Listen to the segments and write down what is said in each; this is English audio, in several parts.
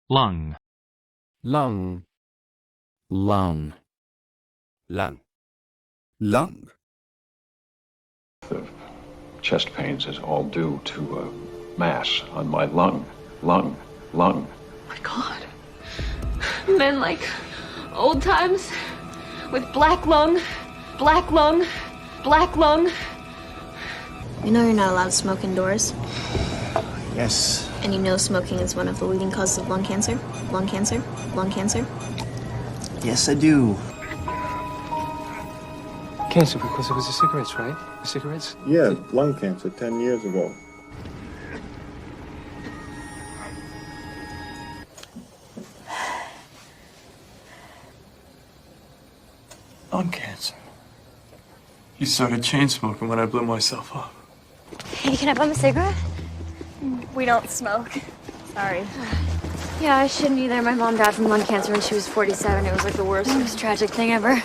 lung, lung, lung, lung. lung. The chest pains is all due to a mass on my lung. Lung. Oh my God. Men like old times with black lung, black lung, black lung. You know you're not allowed to smoke indoors, Yes. and you know smoking is one of the leading causes of lung cancer, lung cancer, lung cancer. Yes, I do. Cancer because it was the cigarettes, right? The cigarettes? Yeah, lung cancer 10 years ago. Lung cancer. You started chain smoking when I blew myself up. Hey, can I bum a cigarette? We don't smoke. Sorry. Yeah, I shouldn't either. My mom died from lung cancer when she was 47. It was like the worst, most tragic thing ever.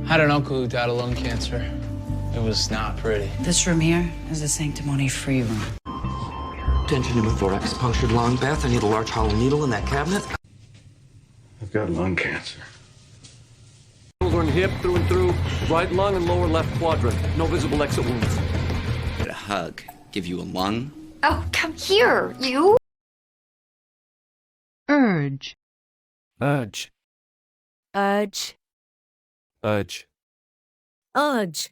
I had an uncle who died of lung cancer. It was not pretty. This room here is a sanctimony-free room. Attention pneumothorax, punctured lung. Beth, I need a large hollow needle in that cabinet. I've got lung cancer. Shoulder and hip, through and through. Right lung and lower left quadrant. No visible exit wounds. Get a hug. Give you a lung. Oh, come here, you! urge, Urge, Urge. urge. Urge.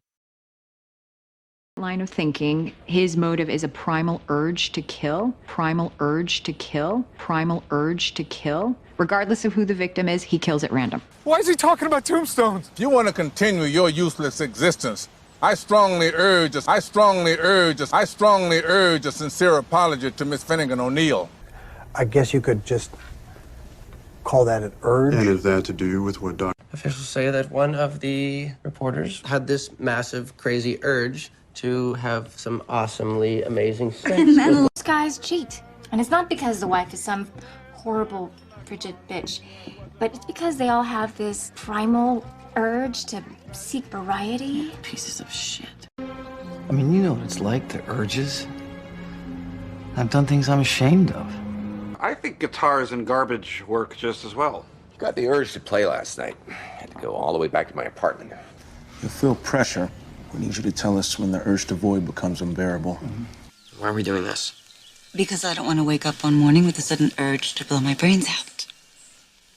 Line of thinking, his motive is a primal urge to kill, primal urge to kill, primal urge to kill. Regardless of who the victim is, he kills at random. Why is he talking about tombstones? If you want to continue your useless existence, I strongly urge a sincere apology to Miss Finnegan O'Neill. I guess you could just call that an urge. And is that to do with what Dr. Officials say that one of the reporters had this massive, crazy urge to have some awesomely amazing sex. And then those guys cheat. And it's not because the wife is some horrible, frigid bitch, but it's because they all have this primal urge to seek variety. Pieces of shit. I mean, you know what it's like, the urges. I've done things I'm ashamed of. I think guitars and garbage work just as well. Got the urge to play last night. Had to go all the way back to my apartment. You feel pressure. We need you to tell us when the urge to void becomes unbearable. So why are we doing this? Because I don't want to wake up one morning with a sudden urge to blow my brains out.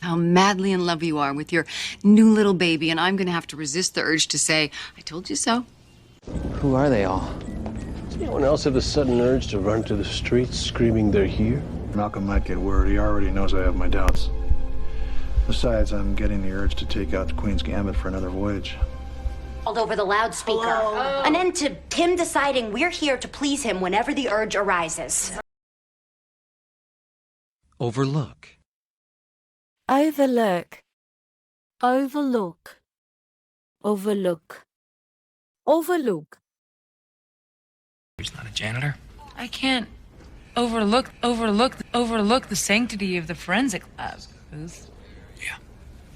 How madly in love you are with your new little baby, and I'm gonna have to resist the urge to say, I told you so. Who are they all? Does anyone else have the sudden urge to run to the streets screaming they're here? Malcolm might get word. He already knows I have my doubts. Besides, I'm getting the urge to take out the Queen's Gambit for another voyage. All over the loudspeaker. Hello. An end to him deciding we're here to please him whenever the urge arises. Overlook. Overlook. Overlook. Overlook. Overlook. He's not a janitor. I can't overlook the sanctity of the forensic lab. Yeah.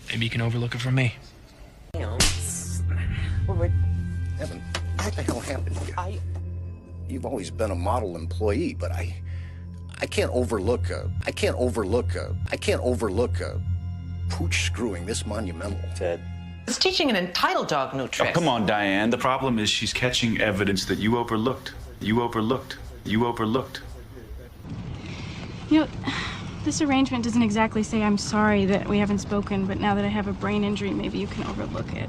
Maybe you can overlook it for me. Evan, what the hell happened here? You've always been a model employee, but I can't overlook pooch screwing this monumental. Ted. It's teaching an entitled dog new tricks. Oh, come on, Diane. The problem is she's catching evidence that you overlooked. You overlooked. You know, this arrangement doesn't exactly say I'm sorry that we haven't spoken, but now that I have a brain injury, maybe you can overlook it.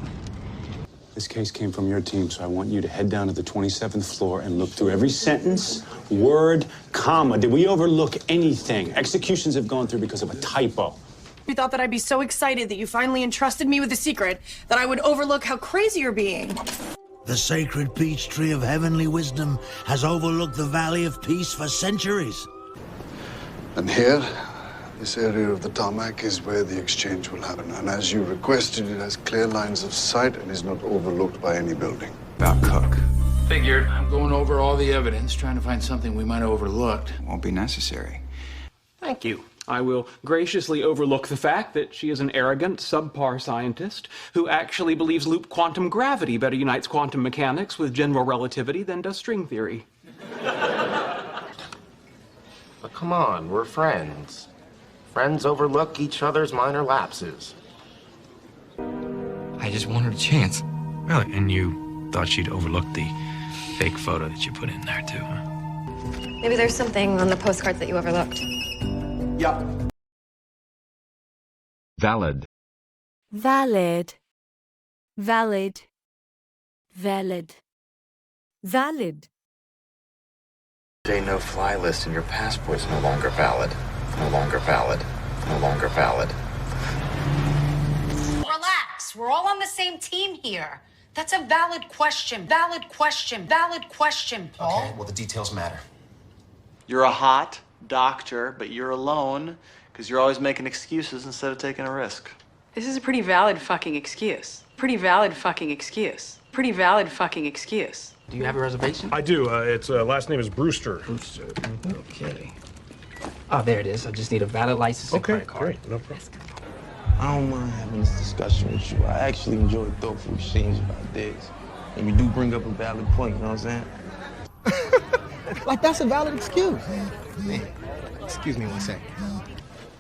This case came from your team, so I want you to head down to the 27th floor and look through every sentence, word, comma. Did we overlook anything? Executions have gone through because of a typo. You thought that I'd be so excited that you finally entrusted me with a secret that I would overlook how crazy you're being. The sacred peach tree of heavenly wisdom has overlooked the valley of peace for centuries. And here, this area of the tarmac is where the exchange will happen. And as you requested, it has clear lines of sight and is not overlooked by any building. About Cook. Figured. I'm going over all the evidence, trying to find something we might have overlooked. Won't be necessary. Thank you. I will graciously overlook the fact that she is an arrogant, subpar scientist who actually believes loop quantum gravity better unites quantum mechanics with general relativity than does string theory. But come on, we're friends. Friends overlook each other's minor lapses. I just wanted a chance. Really? And you thought she'd overlook the fake photo that you put in there, too, huh? Maybe there's something on the postcards that you overlooked. Yeah. Valid. Valid. Valid. Valid. Valid. J no-fly list and your passport's no longer valid. No longer valid. No longer valid. Relax. We're all on the same team here. That's a valid question. Valid question. Valid question, Paul. Okay, well, the details matter. You're a hot doctor, but you're alone because you're always making excuses instead of taking a risk. This is a pretty valid fucking excuse. Pretty valid fucking excuse. Pretty valid fucking excuse. Do you have a reservation? I do. Its last name is Brewster. Brewster. Okay. Oh, there it is. I just need a valid license and credit card. Great. No problem. I don't mind having this discussion with you. I actually enjoy thoughtful exchange about this. And you do bring up a valid point, you know what I'm saying? Like, that's a valid excuse. Man, excuse me one second.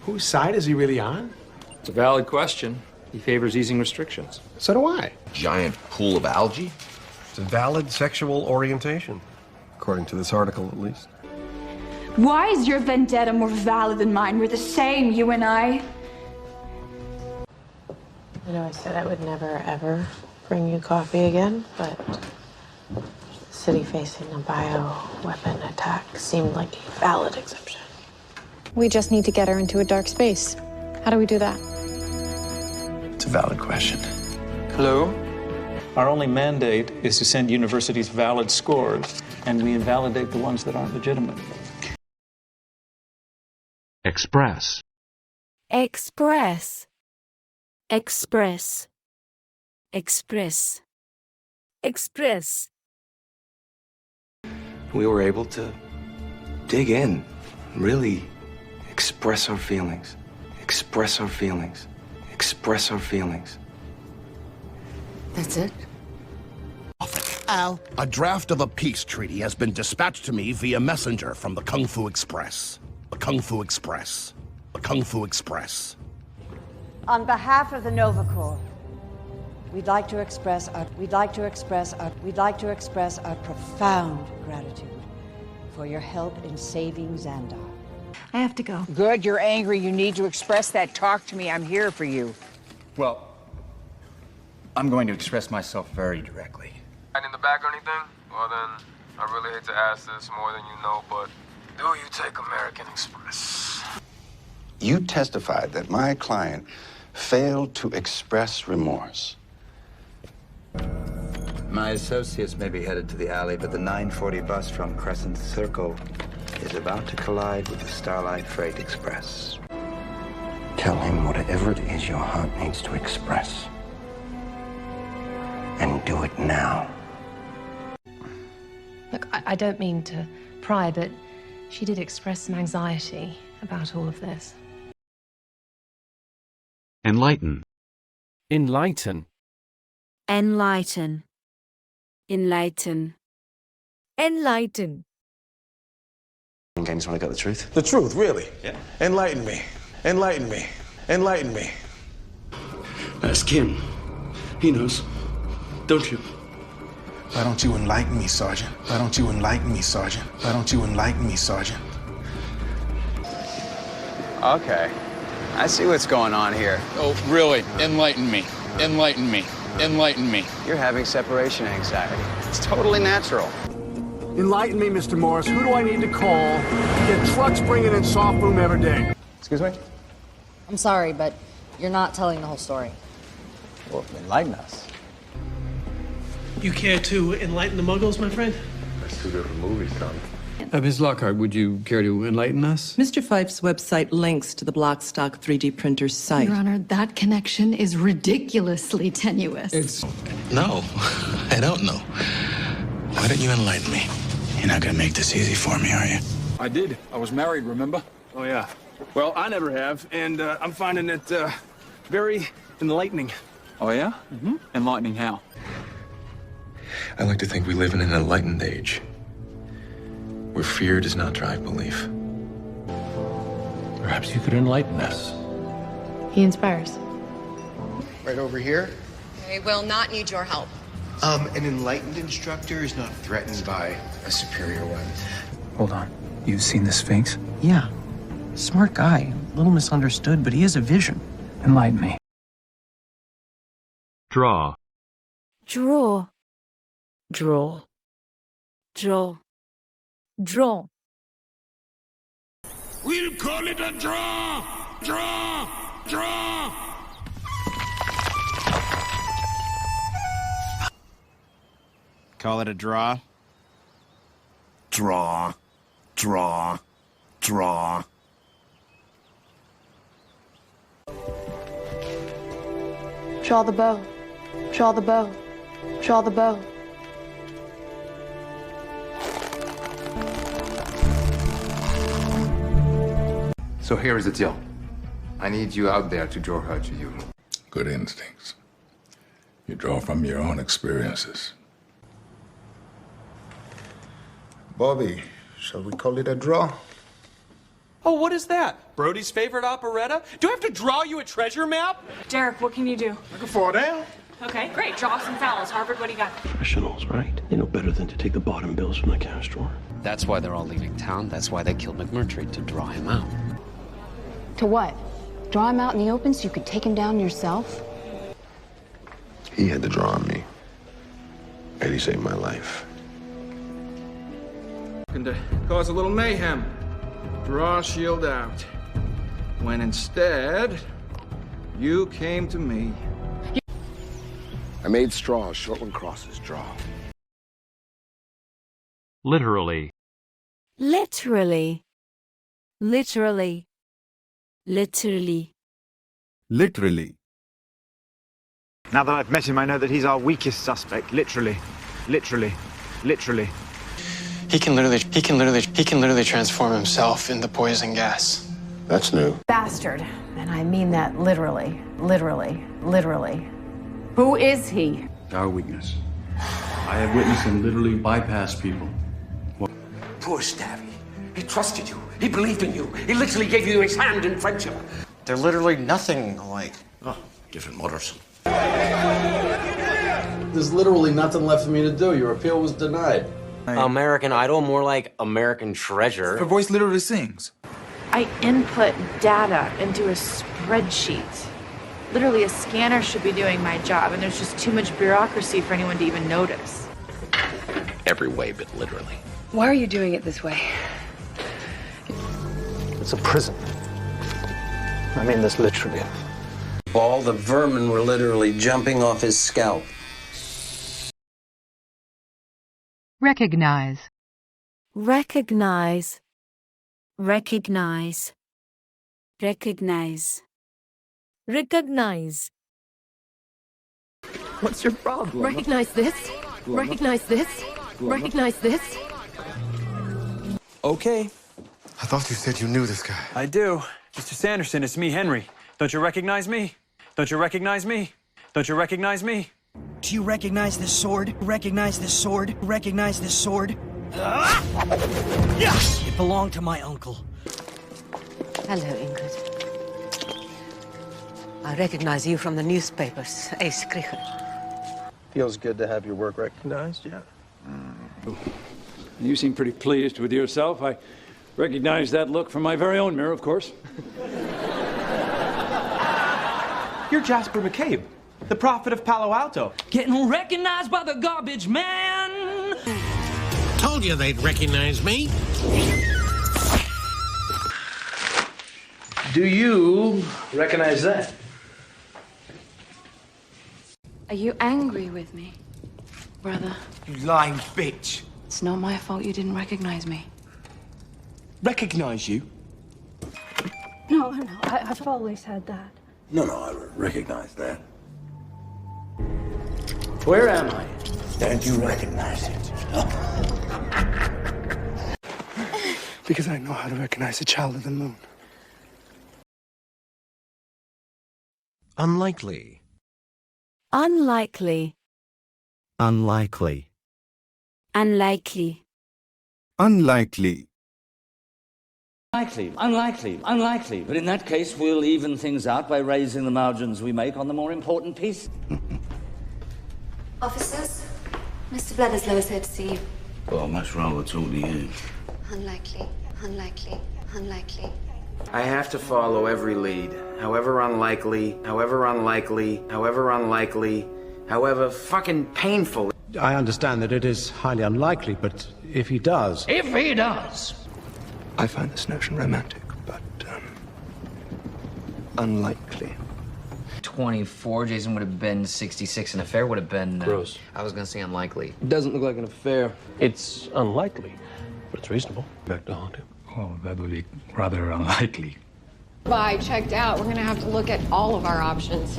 Whose side is he really on? It's a valid question. He favors easing restrictions. So do I. Giant pool of algae? It's a valid sexual orientation, according to this article at least. Why is your vendetta more valid than mine? We're the same, you and I. I know I said I would never, ever bring you coffee again, but the city facing a bioweapon attack seemed like a valid exception. We just need to get her into a dark space. How do we do that? It's a valid question. Hello? Our only mandate is to send universities valid scores, and we invalidate the ones that aren't legitimate. Express. Express. Express. Express. Express. We were able to dig in, really express our feelings, express our feelings, express our feelings. That's it? Al, a draft of a peace treaty has been dispatched to me via messenger from the Kung Fu Express. The Kung Fu Express. The Kung Fu Express. On behalf of the Nova Corps, we'd like to express our profound gratitude for your help in saving Xandar. I have to go. Good, you're angry. You need to express that. Talk to me. I'm here for you. Well, I'm going to express myself very directly. And in the back or anything? Well then, I really hate to ask this more than you know, but do you take American Express? You testified that my client failed to express remorse. My associates may be headed to the alley, but the 940 bus from Crescent Circle is about to collide with the Starlight Freight Express. Tell him whatever it is your heart needs to express. And do it now. Look, I don't mean to pry, but she did express some anxiety about all of this. Enlighten. Enlighten. Enlighten. Enlighten. Enlighten. Okay, just want to get the truth. The truth, really? Yeah. Enlighten me. Enlighten me. Enlighten me. Ask him. He knows. Don't you? Why don't you enlighten me, Sergeant? Why don't you enlighten me, Sergeant? Why don't you enlighten me, Sergeant? Okay. I see what's going on here. Oh, really? Enlighten me. Enlighten me. Enlighten me. You're having separation anxiety. It's totally natural. Enlighten me, Mr. Morris. Who do I need to call to get trucks bringing in soft boom every day? Excuse me? I'm sorry, but you're not telling the whole story. Well, enlighten us. You care to enlighten the muggles, my friend? That's two different movies, Tom. Ms. Lockhart, would you care to enlighten us? Mr. Fife's website links to the Blockstock 3D printer's site. Your Honor, that connection is ridiculously tenuous. No, I don't know. Why don't you enlighten me? You're not gonna make this easy for me, are you? I did. I was married, remember? Oh, yeah. Well, I never have, and I'm finding it very enlightening. Oh, yeah? Mm-hmm. Enlightening how? I like to think we live in an enlightened age, where fear does not drive belief, Perhaps you could enlighten us. He inspires. Right over here. I will not need your help. An enlightened instructor is not threatened by a superior one. Hold on. You've seen the Sphinx? Yeah. Smart guy. A little misunderstood, but he has a vision. Enlighten me. Draw. Draw. Draw. Draw. Draw. We'll call it a draw! Draw! Draw! Call it a draw? Draw. Draw. Draw. Draw the bow. Draw the bow. Draw the bow. So here is the deal. I need you out there to draw her to you. Good instincts. You draw from your own experiences. Bobby, shall we call it a draw? Oh, what is that? Brody's favorite operetta? Do I have to draw you a treasure map? Derek, what can you do? I can fall down. Okay, great. Draw some fouls. Harvard, what do you got? Professionals, right? They know better than to take the bottom bills from the cash drawer. That's why they're all leaving town. That's why they killed McMurtry, to draw him out. To what? Draw him out in the open so you could take him down yourself? He had to draw on me. And he saved my life. Looking to cause a little mayhem. Draw shield out. When instead, you came to me. I made straws, short one crosses, draw. Literally. Literally. Literally. Literally. Literally. Now that I've met him, I know that he's our weakest suspect. Literally. Literally. Literally. He can literally transform himself into poison gas. That's new. Bastard. And I mean that literally. Literally. Literally. Who is he? Our weakness. I have witnessed him literally bypass people. Poor Stabby. He trusted you. He believed in you. He literally gave you his hand in friendship. They're literally nothing alike. Oh, different motors. There's literally nothing left for me to do. Your appeal was denied. American Idol, more like American Treasure. Her voice literally sings. I input data into a spreadsheet. Literally, a scanner should be doing my job, and there's just too much bureaucracy for anyone to even notice. Every way, but literally. Why are you doing it this way? It's a prison. I mean this literally. All the vermin were literally jumping off his scalp. Recognize. Recognize. Recognize. Recognize. Recognize. What's your problem? Recognize this. Recognize this. Recognize this. Okay. I thought you said you knew this guy. I do. Mr. Sanderson, it's me, Henry. Don't you recognize me? Don't you recognize me? Don't you recognize me? Do you recognize this sword? Recognize this sword? Recognize this sword? It belonged to my uncle. Hello, Ingrid. I recognize you from the newspapers. Ace Cricket. Feels good to have your work recognized, yeah. You seem pretty pleased with yourself. I recognize that look from my very own mirror, of course. You're Jasper McCabe, the prophet of Palo Alto. Getting recognized by the garbage man. Told you they'd recognize me. Do you recognize that? Are you angry with me, brother? You lying bitch. It's not my fault you didn't recognize me. Recognize you? No, I've always had that. No, I recognize that. Where am I? Don't you recognize it? Because I know how to recognize a child of the moon. Unlikely. Unlikely. Unlikely. Unlikely. Unlikely. Unlikely. But in that case, we'll even things out by raising the margins we make on the more important piece. Officers, Mr. Bledisloe is here to see you. Well, much rather talk to you. Unlikely. I have to follow every lead, however unlikely, however fucking painful. I understand that it is highly unlikely, but if he does... If he does! I find this notion romantic, but unlikely. 24, Jason would have been 66, an affair would have been... Gross. I was gonna say unlikely. It doesn't look like an affair. It's unlikely, but it's reasonable. Back to haunt him. Oh, that would be rather unlikely. By checked out, we're going to have to look at all of our options,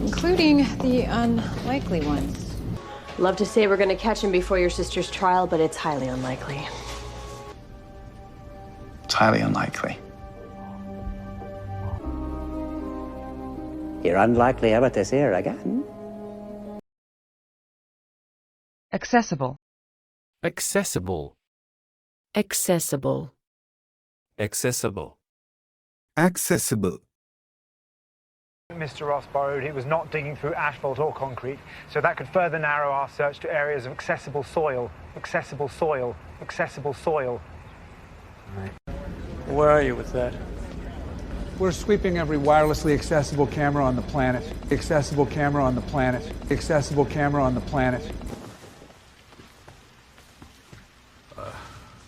including the unlikely ones. Love to say we're going to catch him before your sister's trial, but it's highly unlikely. It's highly unlikely. You're unlikely ever to see her again. Accessible. Accessible. Accessible. Accessible. Accessible. Mr. Ross borrowed he was not digging through asphalt or concrete, so that could further narrow our search to areas of accessible soil. Where are you with that? We're sweeping every wirelessly accessible camera on the planet. Accessible camera on the planet. Accessible camera on the planet.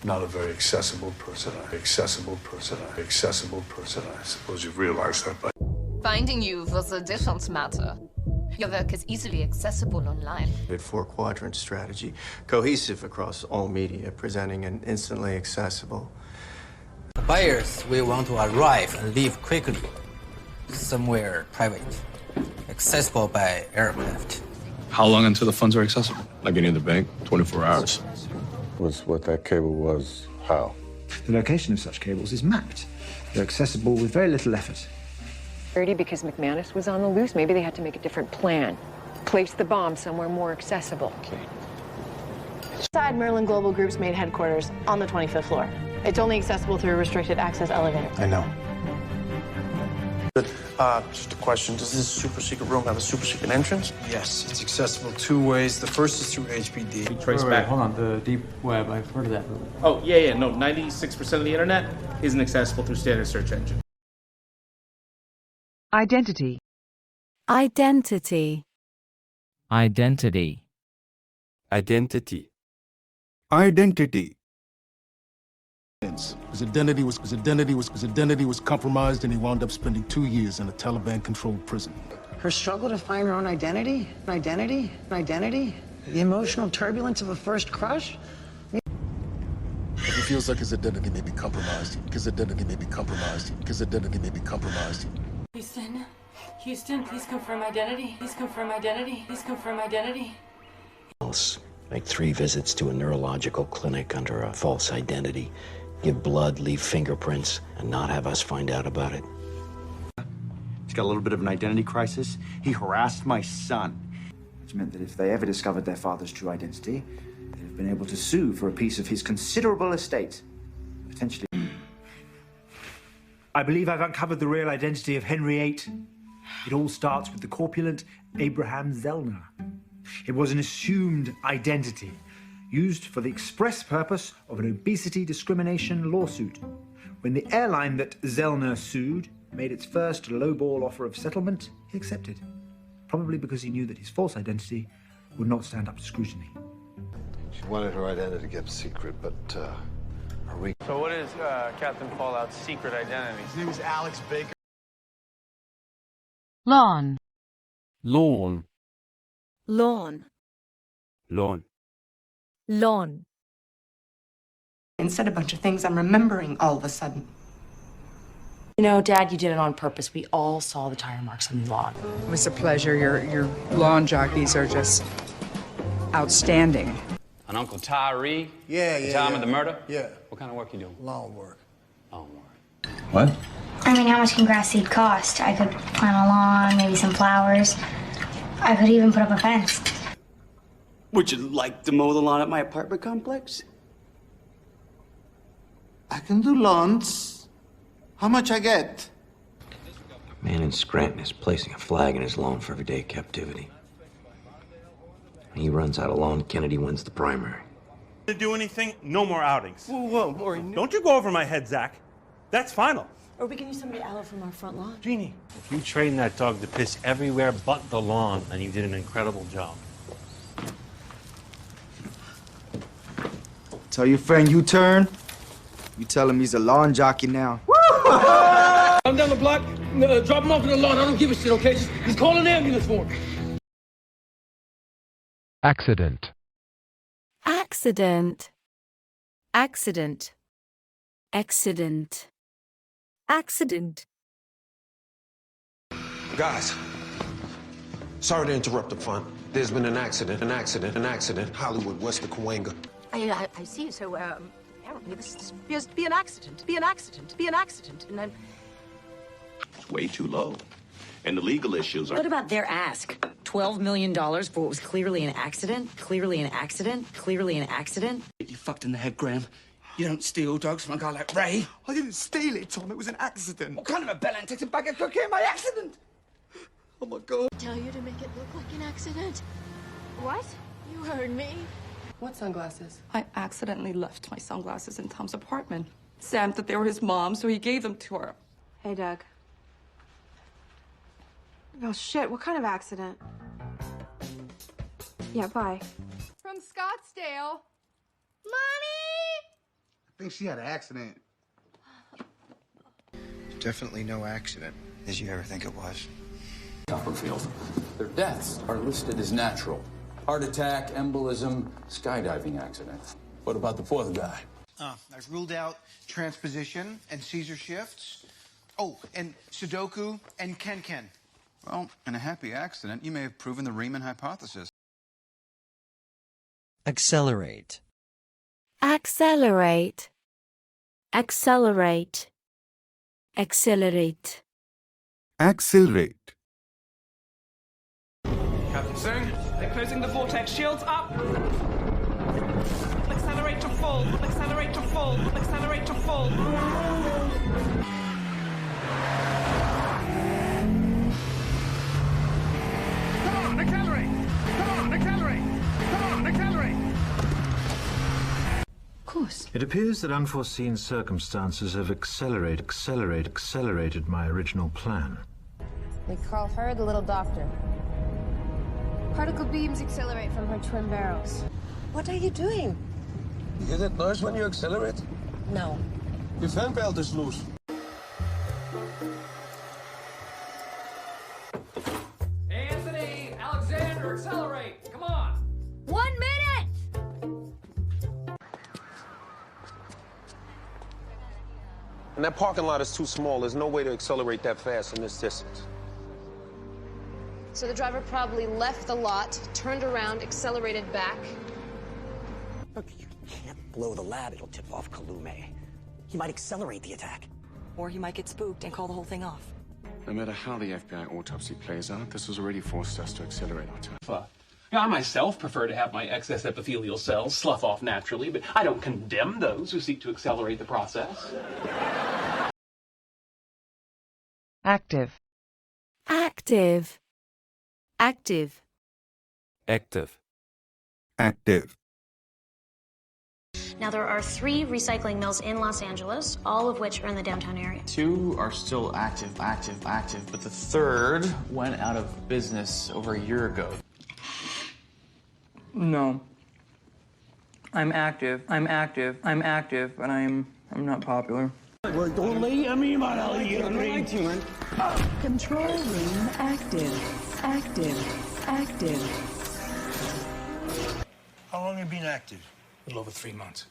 Not a very accessible person. I suppose you've realized that by... Finding you was a different matter. Your work is easily accessible online. Four-quadrant strategy, cohesive across all media, presenting and instantly accessible. Buyers will want to arrive and leave quickly, somewhere private, accessible by aircraft. How long until the funds are accessible? Like any other bank, 24 hours. Was what that cable was, how? The location of such cables is mapped. They're accessible with very little effort. Because McManus was on the loose, maybe they had to make a different plan. Place the bomb somewhere more accessible. Inside Merlin Global Group's main headquarters on the 25th floor. It's only accessible through a restricted access elevator. I know. Just a question. Does this super secret room have a super secret entrance? Yes, it's accessible two ways. The first is through HPD. Trace back. Hold on, the deep web. I've heard of that. Oh, yeah, no. 96% of the internet isn't accessible through standard search engine. Identity. Identity. Identity. Identity. Identity. His identity was compromised, and he wound up spending 2 years in a Taliban-controlled prison. Her struggle to find her own identity? The emotional turbulence of a first crush? He feels like his identity may be compromised. Houston, please confirm identity. Make 3 visits to a neurological clinic under a false identity. Give blood, leave fingerprints, and not have us find out about it. He's got a little bit of an identity crisis. He harassed my son. Which meant that if they ever discovered their father's true identity, they'd have been able to sue for a piece of his considerable estate. Potentially. I believe I've uncovered the real identity of Henry VIII. It all starts with the corpulent Abraham Zellner. It was an assumed identity, used for the express purpose of an obesity discrimination lawsuit. When the airline that Zellner sued made its first lowball offer of settlement, he accepted. Probably because he knew that his false identity would not stand up to scrutiny. She wanted her identity kept secret, but So what is Captain Fallout's secret identity? His name is Alex Baker. Lawn. Lawn. Lawn. Lawn. Lawn. And said a bunch of things I'm remembering all of a sudden. You know, Dad, you did it on purpose. We all saw the tire marks on the lawn. It was a pleasure. Your lawn jockeys are just outstanding. And Uncle Tyree? Yeah. Time of the murder? Yeah. What kind of work you doing? Lawn work. What? I mean, how much can grass seed cost? I could plant a lawn, maybe some flowers. I could even put up a fence. Would you like to mow the lawn at my apartment complex? I can do lawns. How much I get? A man in Scranton is placing a flag in his lawn for everyday captivity. When he runs out of lawn, Kennedy wins the primary. To do anything, no more outings. Whoa, Maureen. Don't you go over my head, Zach. That's final. Or we can use somebody out from our front lawn. Jeannie. If you trained that dog to piss everywhere but the lawn, then you did an incredible job. Tell your friend U-turn. You tell him he's a lawn jockey now. I'm down the block. Drop him off in the lawn. I don't give a shit, okay? Just call an ambulance for him. Accident. Accident. Accident. Accident. Accident. Guys, sorry to interrupt the fun. There's been an accident. Hollywood, west of Cahuenga. I see. So, apparently this appears to be an accident. Be an accident. And I'm... It's way too low. And the legal issues are... What about their ask? $12 million for what was clearly an accident? Clearly an accident? Clearly an accident? You fucked in the head, Graham. You don't steal drugs from a guy like Ray. I didn't steal it, Tom. It was an accident. What kind of a bellend takes a bag of cocaine by accident? Oh, my God. Tell you to make it look like an accident. What? You heard me. What sunglasses? I accidentally left my sunglasses in Tom's apartment. Sam thought they were his mom, so he gave them to her. Hey, Doug. Oh, shit. What kind of accident? Yeah, bye. From Scottsdale. I think she had an accident. Definitely no accident, as you ever think it was. Copperfield. Their deaths are listed as natural. Heart attack, embolism, skydiving accident. What about the fourth guy? I've ruled out transposition and Caesar shifts. Oh, and Sudoku and Ken. Well, in a happy accident, you may have proven the Riemann hypothesis. Accelerate. Accelerate. Accelerate. Accelerate. Accelerate. Captain Singh, they're closing the vortex. Shields up. Accelerate to full. Accelerate to full. Accelerate to full. Come on, accelerate! Come on, accelerate! Come on, accelerate! Of course. It appears that unforeseen circumstances have accelerated my original plan. We call her the little doctor. Particle beams accelerate from her twin barrels. What are you doing? You get that noise when you accelerate? No. Your fan belt is loose. Anthony, Alexander, accelerate. Come on. 1 minute! And that parking lot is too small. There's no way to accelerate that fast in this distance. So the driver probably left the lot, turned around, accelerated back. Look, you can't blow the lab. It'll tip off Kalume. He might accelerate the attack. Or he might get spooked and call the whole thing off. No matter how the FBI autopsy plays out, this has already forced us to accelerate our time. I myself prefer to have my excess epithelial cells slough off naturally, but I don't condemn those who seek to accelerate the process. Active. Active. Active. Active. Active. Now, there are 3 recycling mills in Los Angeles, all of which are in the downtown area. 2 are still active, but the 3rd went out of business over a year ago. No. I'm active, but I'm not popular. Control room active. Active. How long have you been active? A little over 3 months.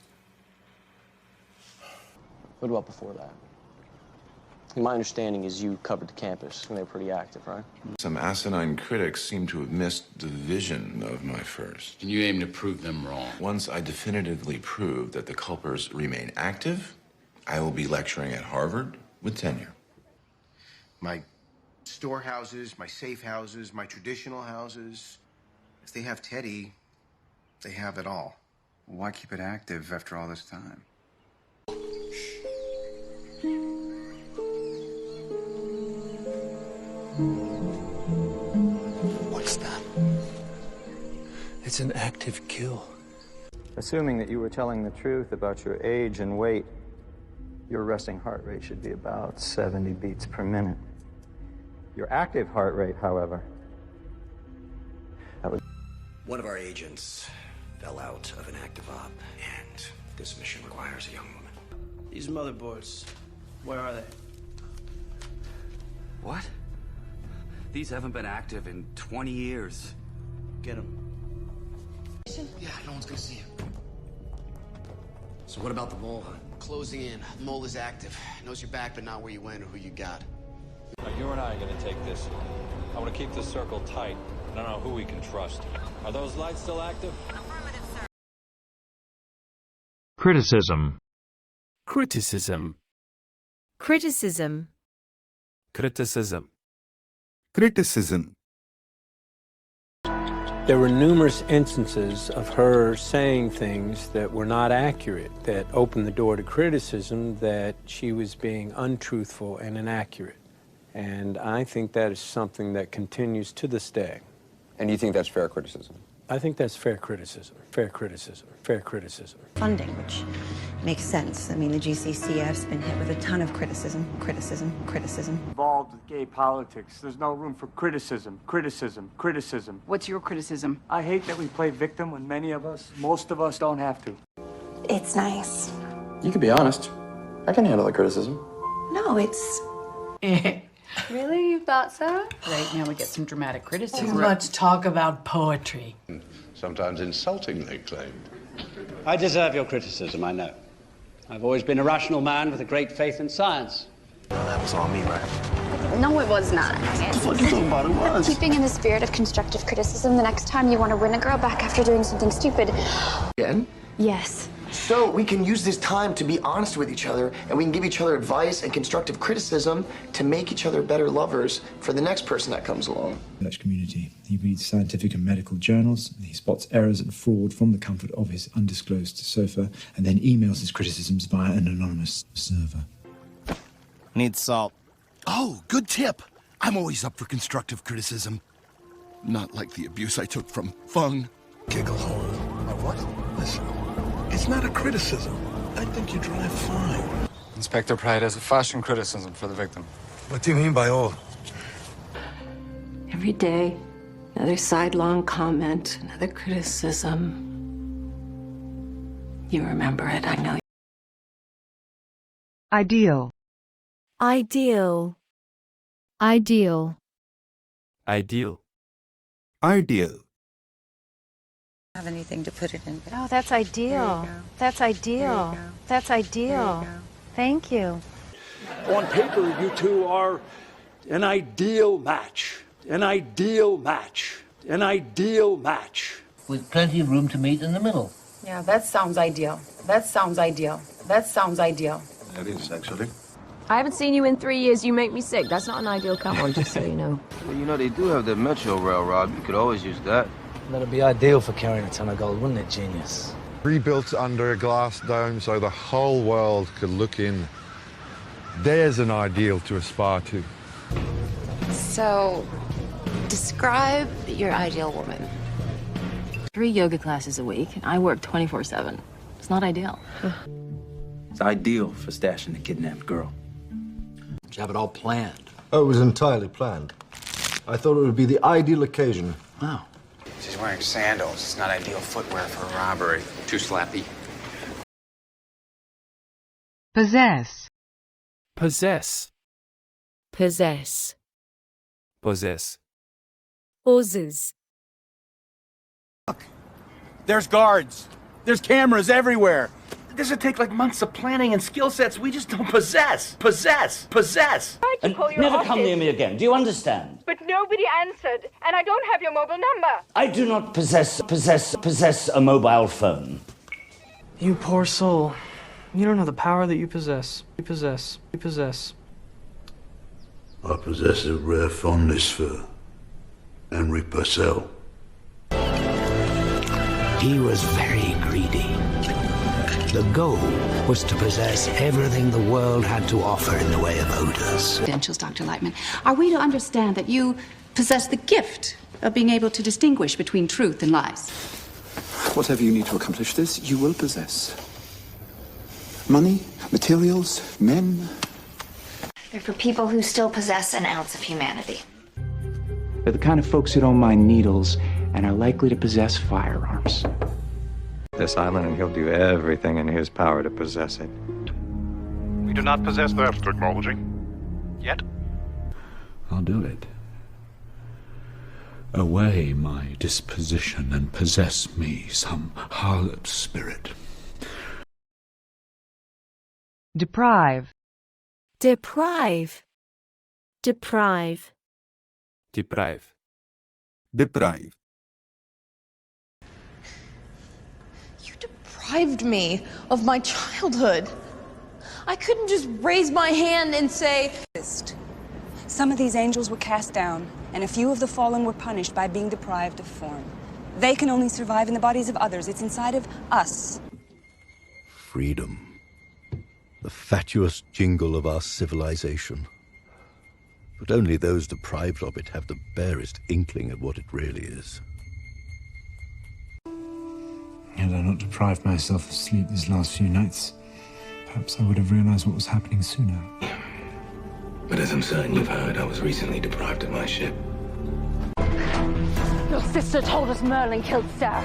What about before that? My understanding is you covered the campus, and they were pretty active, right? Some asinine critics seem to have missed the vision of my first. And you aim to prove them wrong. Once I definitively prove that the culpers remain active, I will be lecturing at Harvard with tenure. My storehouses, my safe houses, my traditional houses. If they have Teddy, they have it all. Why keep it active after all this time? What's that? It's an active kill. Assuming that you were telling the truth about your age and weight, your resting heart rate should be about 70 beats per minute. Your active heart rate, however, One of our agents fell out of an active op, and this mission requires a young woman. These motherboards, where are they? What? These haven't been active in 20 years. Get them. Yeah, no one's gonna see him. So what about the mole hunt? Closing in. The mole is active. Knows your back, but not where you went or who you got. Now, you and I are going to take this. I want to keep this circle tight. I don't know who we can trust. Are those lights still active? Criticism. Criticism. Criticism. Criticism. Criticism. There were numerous instances of her saying things that were not accurate, that opened the door to criticism that she was being untruthful and inaccurate. And I think that is something that continues to this day. And you think that's fair criticism? I think that's fair criticism. Fair criticism. Fair criticism. Funding, which makes sense. I mean, the GCCF's been hit with a ton of criticism. Involved with gay politics. There's no room for criticism. What's your criticism? I hate that we play victim when most of us don't have to. It's nice. You could be honest. I can handle the criticism. No, it's... Really? You thought so? Right, now we get some dramatic criticism. Too much talk about poetry. Sometimes insultingly claimed. I deserve your criticism, I know. I've always been a rational man with a great faith in science. Well, that was all me, right? No, it was not. What you talking about? It was. Keeping in the spirit of constructive criticism, the next time you want to win a girl back after doing something stupid. Again? Yes. So we can use this time to be honest with each other, and we can give each other advice and constructive criticism to make each other better lovers for the next person that comes along. Research community. He reads scientific and medical journals. He spots errors and fraud from the comfort of his undisclosed sofa, and then emails his criticisms via an anonymous server. Need salt. Oh, good tip. I'm always up for constructive criticism. Not like the abuse I took from Fung. Giggle hole. What? Listen. It's not a criticism. I think you drive fine. Inspector Pride has a fashion criticism for the victim. What do you mean by all? Every day, another sidelong comment, another criticism. You remember it, I know. Ideal. Ideal. Ideal. Ideal. Ideal. Have anything to put it in. Oh, that's ideal. That's ideal. That's ideal. Thank you. On paper, you two are an ideal match. An ideal match. An ideal match. With plenty of room to meet in the middle. Yeah, that sounds ideal. That sounds ideal. That sounds ideal. That is, actually. I haven't seen you in 3 years. You make me sick. That's not an ideal couple, just so you know. Well, you know, they do have the Metro Railroad. You could always use that. That'd be ideal for carrying a ton of gold, wouldn't it, genius? Rebuilt under a glass dome so the whole world could look in. There's an ideal to aspire to. So, describe your ideal woman. 3 yoga classes a week, and I work 24/7. It's not ideal. It's ideal for stashing the kidnapped girl. Did you have it all planned? Oh, it was entirely planned. I thought it would be the ideal occasion. Wow. She's wearing sandals. It's not ideal footwear for a robbery. Too slappy. Possess. Possess. Possess. Possess. Poses. There's guards. There's cameras everywhere. This would take like months of planning and skill sets we just don't possess. Possess. Never come near me again. Do you understand? But nobody answered, and I don't have your mobile number. I do not possess a mobile phone. You poor soul. You don't know the power that you possess. You possess. I possess a rare fondness for Henry Purcell. He was very greedy. The goal was to possess everything the world had to offer in the way of odors. Credentials, Dr. Lightman. Are we to understand that you possess the gift of being able to distinguish between truth and lies? Whatever you need to accomplish this, you will possess. Money, materials, men. They're for people who still possess an ounce of humanity. They're the kind of folks who don't mind needles and are likely to possess firearms. This island, and he'll do everything in his power to possess it. We do not possess that technology. Yet. I'll do it. Away my disposition and possess me some harlot spirit. Deprive. Deprive. Deprive. Deprive. Deprive. Deprived me of my childhood. I couldn't just raise my hand and say... Some of these angels were cast down, and a few of the fallen were punished by being deprived of form. They can only survive in the bodies of others. It's inside of us. Freedom. The fatuous jingle of our civilization. But only those deprived of it have the barest inkling of what it really is. Had I not deprived myself of sleep these last few nights, perhaps I would have realized what was happening sooner. But as I'm certain you've heard, I was recently deprived of my ship. Your sister told us Merlin killed Sarah.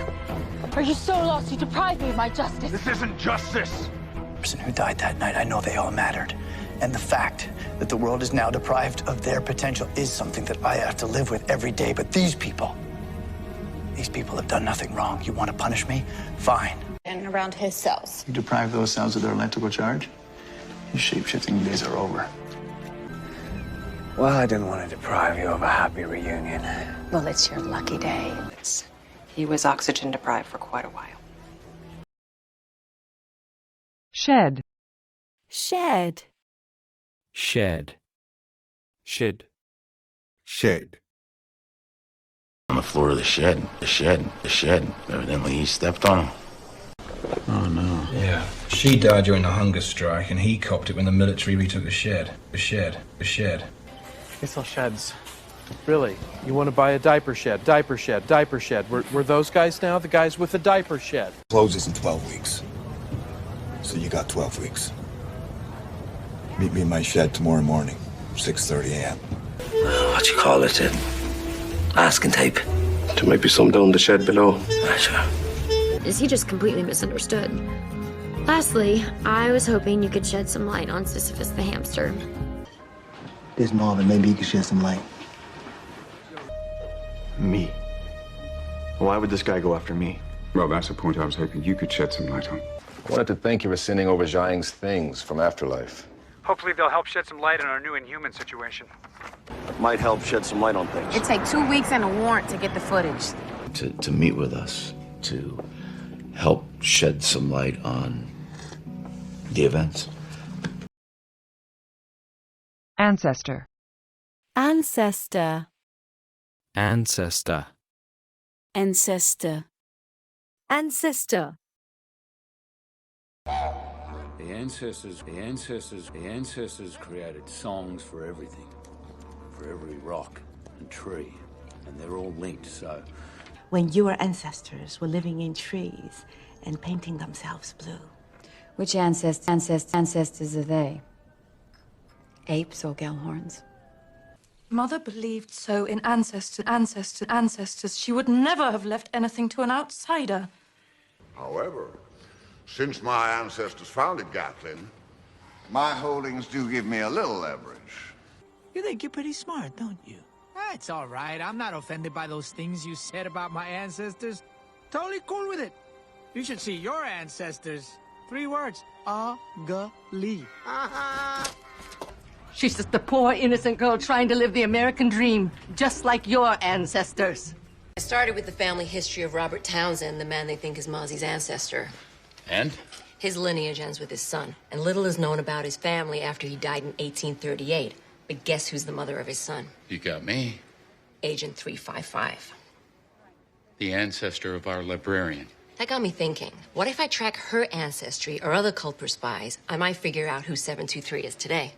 Are you so lost you deprived me of my justice? This isn't justice! The person who died that night, I know they all mattered. And the fact that the world is now deprived of their potential is something that I have to live with every day. But these people have done nothing wrong. You want to punish me? Fine. And around his cells. You deprive those cells of their electrical charge? Your shape-shifting days are over. Well, I didn't want to deprive you of a happy reunion. Well, it's your lucky day. He was oxygen deprived for quite a while. Shed. Shed. Shed. Shed. Shed. On the floor of the shed. The shed. Evidently he stepped on him. Oh, no. Yeah. She died during the hunger strike, and he copped it when the military retook the shed. The shed. They sell sheds. Really? You want to buy a diaper shed? Diaper shed. Were those guys now the guys with the diaper shed? Closes in 12 weeks. So you got 12 weeks. Meet me in my shed tomorrow morning, 6:30 a.m. What you call it? Masking tape. There might be some down the shed below. Sure. Is he just completely misunderstood? Lastly, I was hoping you could shed some light on Sisyphus the hamster. There's Marvin. Maybe you could shed some light. Me? Why would this guy go after me? Well, that's a point I was hoping you could shed some light on. I wanted to thank you for sending over Zhang's things from Afterlife. Hopefully they'll help shed some light on our new Inhuman situation. Might help shed some light on things. It'd take 2 weeks and a warrant to get the footage. To meet with us, to help shed some light on the events. Ancestor. Ancestor. Ancestor. Ancestor. Ancestor. The ancestors created songs for everything, for every rock and tree, and they're all linked, so... When your ancestors were living in trees and painting themselves blue. Which ancestors are they? Apes or Gellhorns? Mother believed so in ancestors. She would never have left anything to an outsider. However, since my ancestors founded Gatlin, my holdings do give me a little leverage. You think you're pretty smart, don't you? It's all right. I'm not offended by those things you said about my ancestors. Totally cool with it. You should see your ancestors. 3 words. Ugly. She's just a poor, innocent girl trying to live the American dream, just like your ancestors. I started with the family history of Robert Townsend, the man they think is Mozzie's ancestor. And? His lineage ends with his son, and little is known about his family after he died in 1838. But guess who's the mother of his son? You got me. Agent 355. The ancestor of our librarian. That got me thinking. What if I track her ancestry or other culprit spies? I might figure out who 723 is today.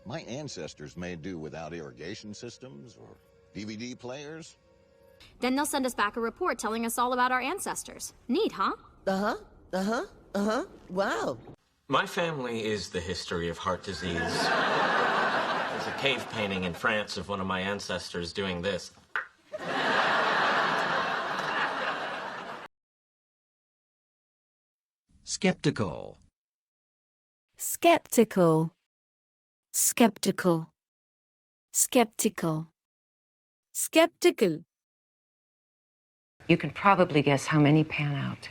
My ancestors may do without irrigation systems or DVD players. Then they'll send us back a report telling us all about our ancestors. Neat, huh? Wow. My family is the history of heart disease. There's a cave painting in France of one of my ancestors doing this. Skeptical. skeptical, Skeptical. Skeptical. skeptical. You can probably guess how many pan out.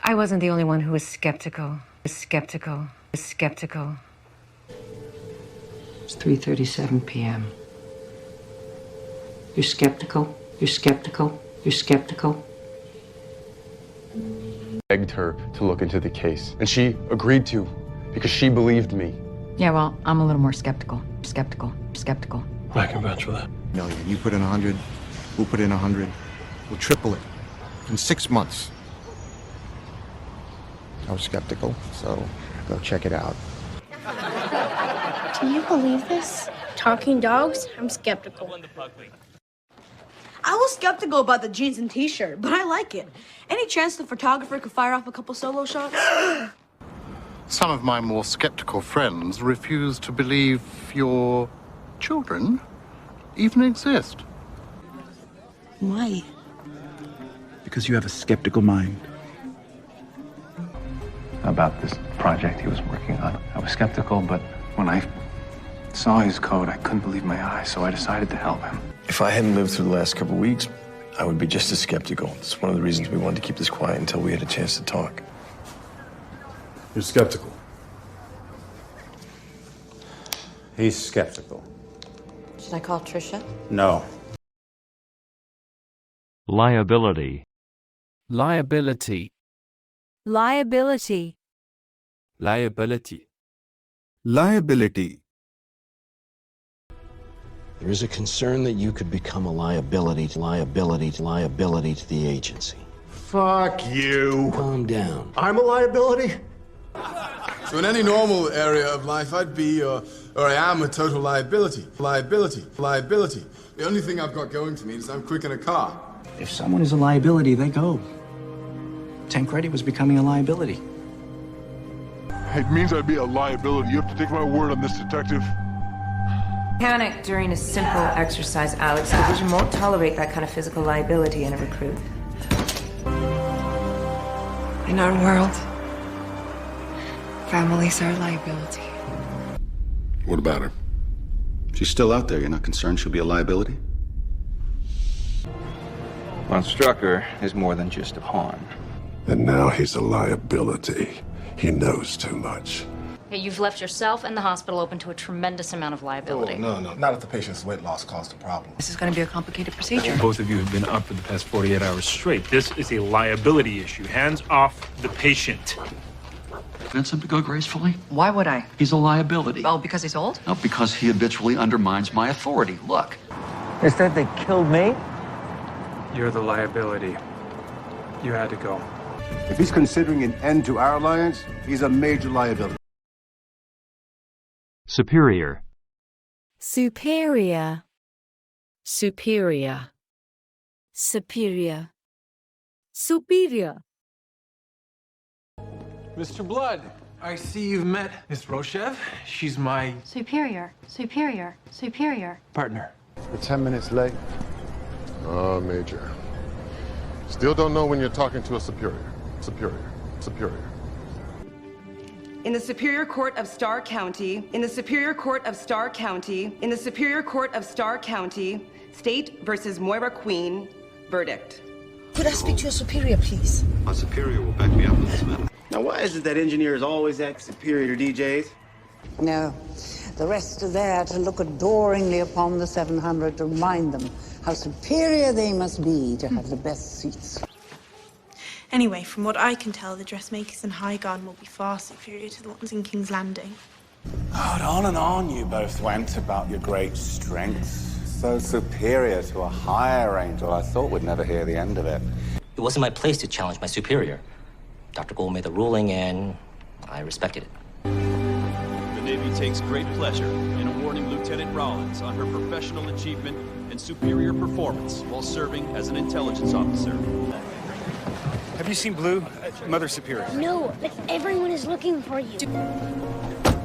I wasn't the only one who was skeptical. It's 3:37 p.m. You're skeptical. Begged her to look into the case, and she agreed to because she believed me. Yeah, well, I'm a little more skeptical. I can vouch for that. Million. You put in 100, we'll put in 100. We'll triple it in 6 months. I was skeptical, so go check it out. Can you believe this? Talking dogs? I'm skeptical. I was skeptical about the jeans and t-shirt, but I like it. Any chance the photographer could fire off a couple solo shots? Some of my more skeptical friends refuse to believe your children even exist. Why? Because you have a skeptical mind. About this project he was working on. I was skeptical, but when I saw his code, I couldn't believe my eyes, so I decided to help him. If I hadn't lived through the last couple of weeks, I would be just as skeptical. It's one of the reasons we wanted to keep this quiet until we had a chance to talk. You're skeptical. He's skeptical. Should I call Trisha? No. Liability. Liability. Liability. Liability. Liability. There is a concern that you could become a liability to the agency. Fuck you. Calm down. I'm a liability? So in any normal area of life, I'd be, or I am, a total liability. Liability. The only thing I've got going to me is I'm quick in a car. If someone is a liability, they go. Tancredi was becoming a liability. It means I'd be a liability. You have to take my word on this, detective. Panic during a simple exercise, Alex. The division won't tolerate that kind of physical liability in a recruit. In our world, families are a liability. What about her? She's still out there. You're not concerned she'll be a liability? What struck her is more than just a pawn. And now he's a liability. He knows too much. Hey, you've left yourself and the hospital open to a tremendous amount of liability. No. Not if the patient's weight loss caused a problem. This is going to be a complicated procedure. Both of you have been up for the past 48 hours straight. This is a liability issue. Hands off the patient. Convince him to go gracefully? Why would I? He's a liability. Oh, because he's old? No, because he habitually undermines my authority. Look. Instead, they killed me. You're the liability. You had to go. If he's considering an end to our alliance, he's a major liability. Superior. Superior. Superior. Superior. Superior. Mr. Blood, I see you've met Miss Rochev. She's my Superior. partner. We're 10 minutes late. Oh, Major. Still don't know when you're talking to a superior. Superior. In the Superior Court of Starr County, State versus Moira Queen, verdict. Could I speak to your superior, please? My superior will back me up in this matter. Now, why is it that engineers always act superior to DJs? No, the rest are there to look adoringly upon the 700 to remind them how superior they must be to have the best seats. Anyway, from what I can tell, the dressmakers in Highgarden will be far superior to the ones in King's Landing. Oh, on and on you both went about your great strengths. So superior to a higher angel, I thought we'd never hear the end of it. It wasn't my place to challenge my superior. Dr. Gould made the ruling, and I respected it. The Navy takes great pleasure in awarding Lieutenant Rollins on her professional achievement and superior performance while serving as an intelligence officer. Have you seen Blue, Mother Superior? No, but everyone is looking for you.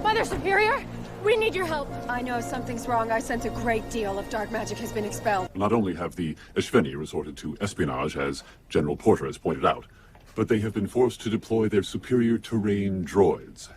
Mother Superior, we need your help. I know something's wrong. I sense a great deal of dark magic has been expelled. Not only have the Eshveni resorted to espionage, as General Porter has pointed out, but they have been forced to deploy their superior terrain droids,